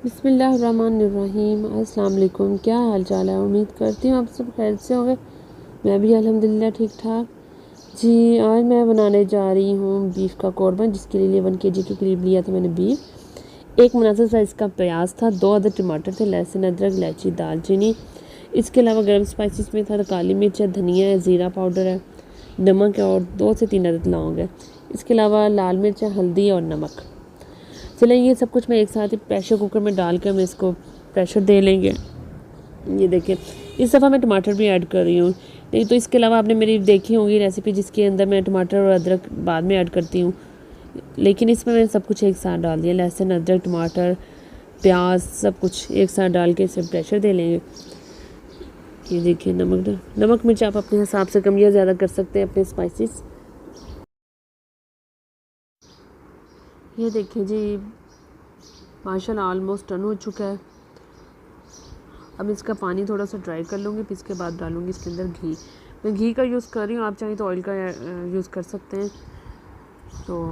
बिस्मिल्लाहिर्रहमानिर्रहीम। अस्सलाम वालेकुम। क्या हाल चाल है? उम्मीद करती हूँ आप सब खैर से होंगे। मैं भी अल्हम्दुलिल्लाह ठीक ठाक। जी, आज मैं बनाने जा रही हूँ बीफ का कौरमा, जिसके लिए 1 kg के करीब लिया था मैंने बीफ। एक मुनासिब साइज़ का प्याज था, 2 अदद टमाटर थे, लहसुन, अदरक, इलायची, दालचीनी। इसके अलावा गर्म स्पाइसेस में था काली मिर्च है, धनिया है, ज़ीरा पाउडर है, नमक है और 2 से 3 अदद लौंग है। इसके अलावा लाल मिर्च है, हल्दी और नमक। चलें, ये सब कुछ मैं एक साथ ही प्रेशर कुकर में डाल कर मैं इसको प्रेशर दे लेंगे। ये देखिए, इस दफ़ा मैं टमाटर भी ऐड कर रही हूँ। नहीं तो इसके अलावा आपने मेरी देखी होगी रेसिपी जिसके अंदर मैं टमाटर और अदरक बाद में ऐड करती हूँ, लेकिन इसमें मैंने सब कुछ एक साथ डाल दिया। लहसुन, अदरक, टमाटर, प्याज सब कुछ एक साथ डाल के इसे प्रेशर दे लेंगे। ये देखिए, नमक मिर्च आप अपने हिसाब से कम या ज़्यादा कर सकते हैं, अपने स्पाइसेस। ये देखिए जी, माशाल्लाह ऑलमोस्ट टर्न हो चुका है। अब इसका पानी थोड़ा सा ड्राई कर लूँगी, फिर इसके बाद डालूँगी इसके अंदर घी। मैं घी का यूज़ कर रही हूँ, आप चाहें तो ऑयल का यूज़ कर सकते हैं। तो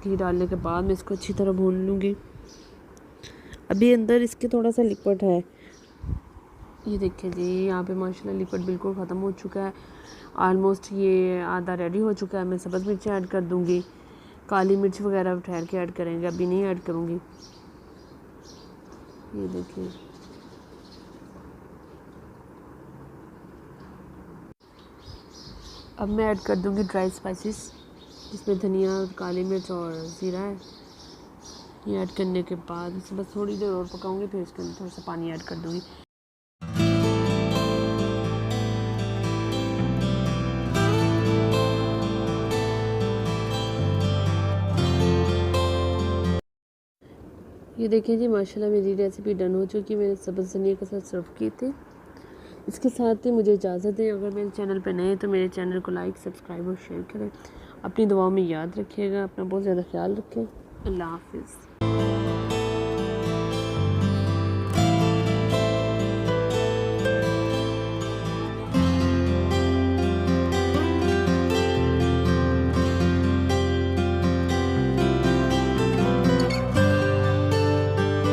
घी डालने के बाद मैं इसको अच्छी तरह भून लूँगी। अभी अंदर इसके थोड़ा सा लिक्विड है। ये देखिए जी, यहाँ पे माशाल्लाह लिक्विड बिल्कुल ख़त्म हो चुका है। ऑलमोस्ट ये आधा रेडी हो चुका है। मैं सब्ज़ मिर्चें ऐड कर दूँगी, काली मिर्च वगैरह ठहर के ऐड करेंगे, अभी नहीं ऐड करूँगी। ये देखिए, अब मैं ऐड कर दूँगी ड्राई स्पाइसेस, जिसमें धनिया, काली मिर्च और ज़ीरा है। ये ऐड करने के बाद इसे बस थोड़ी देर और पकाऊंगी, फिर इसके अंदर थोड़ा सा पानी ऐड कर दूँगी। ये देखिए जी, माशाल्लाह मेरी रेसिपी डन हो चुकी है। मैंने सब्ज़ धनिया के साथ सर्व की थी। इसके साथ ही मुझे इजाज़त दें। अगर मेरे चैनल पर नए हैं तो मेरे चैनल को लाइक, सब्सक्राइब और शेयर करें। अपनी दुआओं में याद रखिएगा। अपना बहुत ज़्यादा ख्याल रखें। अल्लाह हाफ़िज़।